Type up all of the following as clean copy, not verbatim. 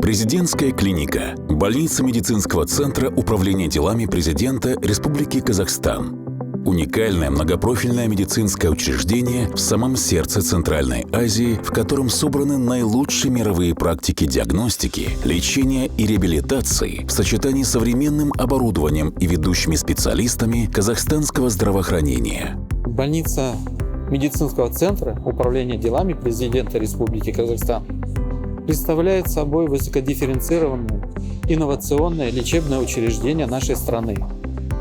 Президентская клиника. Больница медицинского центра Управления делами президента Республики Казахстан. Уникальное многопрофильное медицинское учреждение в самом сердце Центральной Азии, в котором собраны наилучшие мировые практики диагностики, лечения и реабилитации в сочетании с современным оборудованием и ведущими специалистами казахстанского здравоохранения. Больница медицинского центра Управления делами президента Республики Казахстан представляет собой высокодифференцированное инновационное лечебное учреждение нашей страны.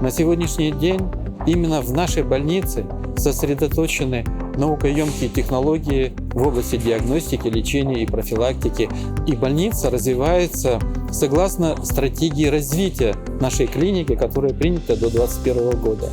На сегодняшний день именно в нашей больнице сосредоточены наукоемкие технологии в области диагностики, лечения и профилактики. И больница развивается согласно стратегии развития нашей клиники, которая принята до 2021 года.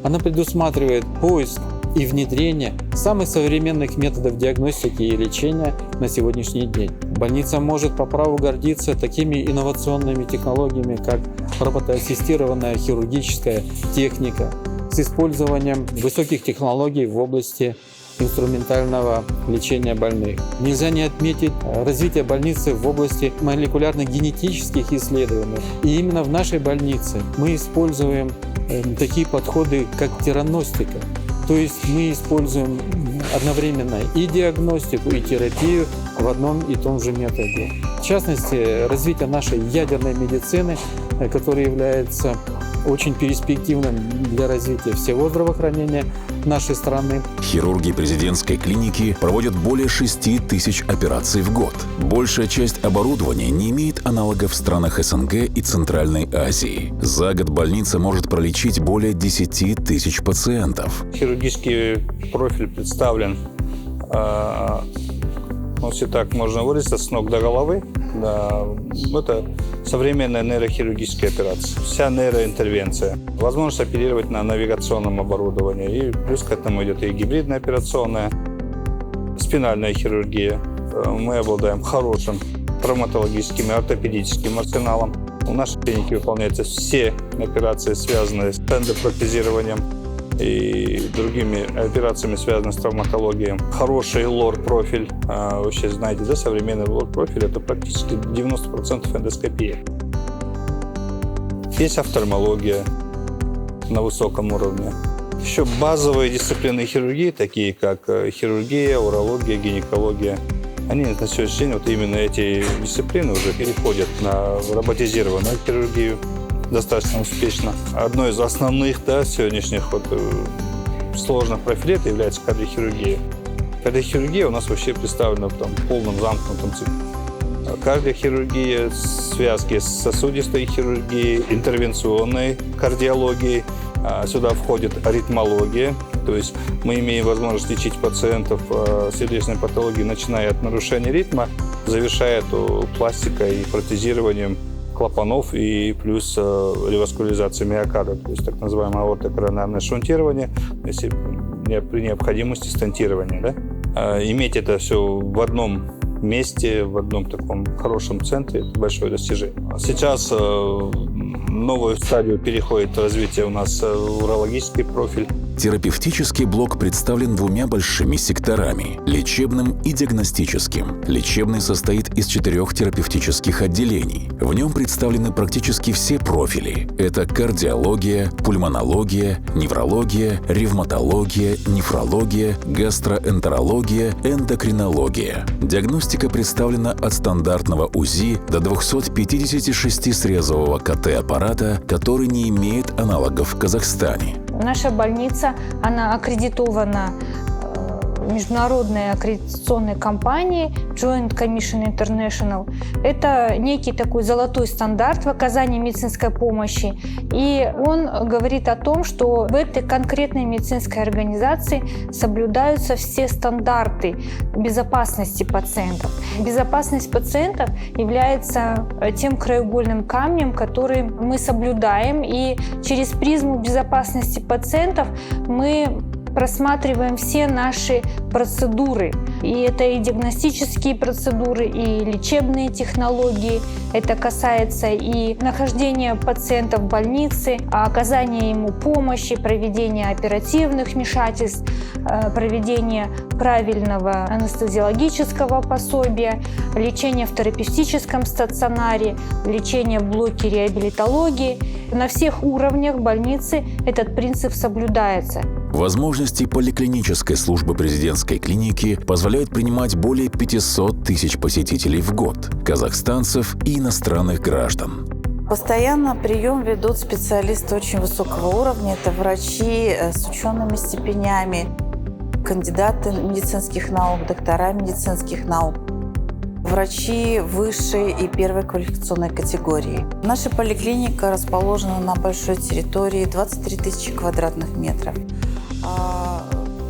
Она предусматривает поиск и внедрение самых современных методов диагностики и лечения на сегодняшний день. Больница может по праву гордиться такими инновационными технологиями, как роботоассистированная хирургическая техника с использованием высоких технологий в области инструментального лечения больных. Нельзя не отметить развитие больницы в области молекулярно-генетических исследований. И именно в нашей больнице мы используем такие подходы, как тераностика. То есть мы используем одновременно и диагностику, и терапию в одном и том же методе. В частности, развитие нашей ядерной медицины, которая является очень перспективным для развития всего здравоохранения нашей страны. Хирурги президентской клиники проводят более 6 тысяч операций в год. Большая часть оборудования не имеет аналогов в странах СНГ и Центральной Азии. За год больница может пролечить более 10 тысяч пациентов. Хирургический профиль представлен, если так можно выразиться, с ног до головы. Да, это современная нейрохирургическая операция. Вся нейроинтервенция. Возможность оперировать на навигационном оборудовании. И плюс к этому идет и гибридная операционная, спинальная хирургия. Мы обладаем хорошим травматологическим и ортопедическим арсеналом. В нашей клинике выполняются все операции, связанные с эндопротезированием и другими операциями, связанными с травматологией. Хороший лор-профиль. Вы сейчас знаете, да, современный лор-профиль – это практически 90% эндоскопии. Есть офтальмология на высоком уровне. Еще базовые дисциплины хирургии, такие как хирургия, урология, гинекология. Они на сегодняшний день, вот именно эти дисциплины уже переходят на роботизированную хирургию достаточно успешно. Одной из основных, да, сегодняшних сложных профилей это является кардиохирургия. Кардиохирургия у нас вообще представлена в полном замкнутом цикле. Кардиохирургия, связки с сосудистой хирургией, интервенционной кардиологией. Сюда входит аритмология, то есть мы имеем возможность лечить пациентов сердечной патологии, начиная от нарушения ритма, завершая пластикой и протезированием клапанов и плюс реваскуляризацией миокарда, то есть так называемое аортокоронарное шунтирование, если при необходимости стентирование. Да? Иметь это все в одном месте, в одном таком хорошем центре – это большое достижение. Сейчас новую стадию переходит развитие у нас урологический профиль. Терапевтический блок представлен двумя большими секторами – лечебным и диагностическим. Лечебный состоит из 4 терапевтических отделений. В нем представлены практически все профили. Это кардиология, пульмонология, неврология, ревматология, нефрология, гастроэнтерология, эндокринология. Диагностика представлена от стандартного УЗИ до 256-срезового КТ-аппарата, который не имеет аналогов в Казахстане. Наша больница, она аккредитована международной аккредитационной компанией Joint Commission International. Это некий такой золотой стандарт в оказании медицинской помощи. И он говорит о том, что в этой конкретной медицинской организации соблюдаются все стандарты безопасности пациентов. Безопасность пациентов является тем краеугольным камнем, который мы соблюдаем. И через призму безопасности пациентов мы просматриваем все наши процедуры. И это и диагностические процедуры, и лечебные технологии. Это касается и нахождения пациента в больнице, оказания ему помощи, проведения оперативных вмешательств, проведения правильного анестезиологического пособия, лечения в терапевтическом стационаре, лечения в блоке реабилитологии. На всех уровнях больницы этот принцип соблюдается. Возможности поликлинической службы президентской клиники позволяют принимать более 500 тысяч посетителей в год – казахстанцев и иностранных граждан. Постоянно прием ведут специалисты очень высокого уровня. Это врачи с учеными степенями, кандидаты медицинских наук, доктора медицинских наук, врачи высшей и первой квалификационной категории. Наша поликлиника расположена на большой территории, 23 тысячи квадратных метров.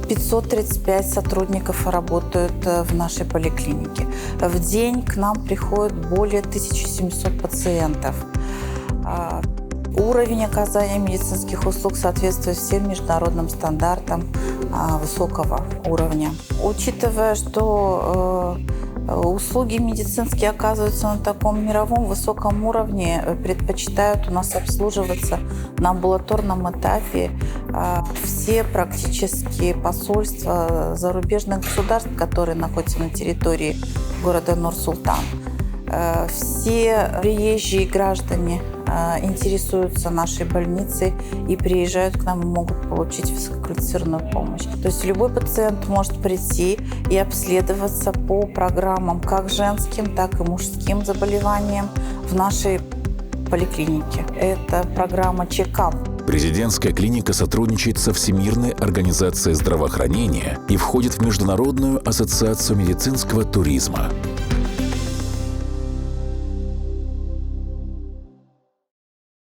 535 сотрудников работают в нашей поликлинике. В день к нам приходит более 1700 пациентов. Уровень оказания медицинских услуг соответствует всем международным стандартам высокого уровня. Учитывая, что услуги медицинские оказываются на таком мировом высоком уровне, предпочитают у нас обслуживаться на амбулаторном этапе все практически посольства зарубежных государств, которые находятся на территории города Нур-Султан. Все приезжие граждане интересуются нашей больницей и приезжают к нам и могут получить высококвалифицированную помощь. То есть любой пациент может прийти и обследоваться по программам как женским, так и мужским заболеваниям в нашей поликлинике. Это программа «Чекап». Президентская клиника сотрудничает со Всемирной организацией здравоохранения и входит в Международную ассоциацию медицинского туризма.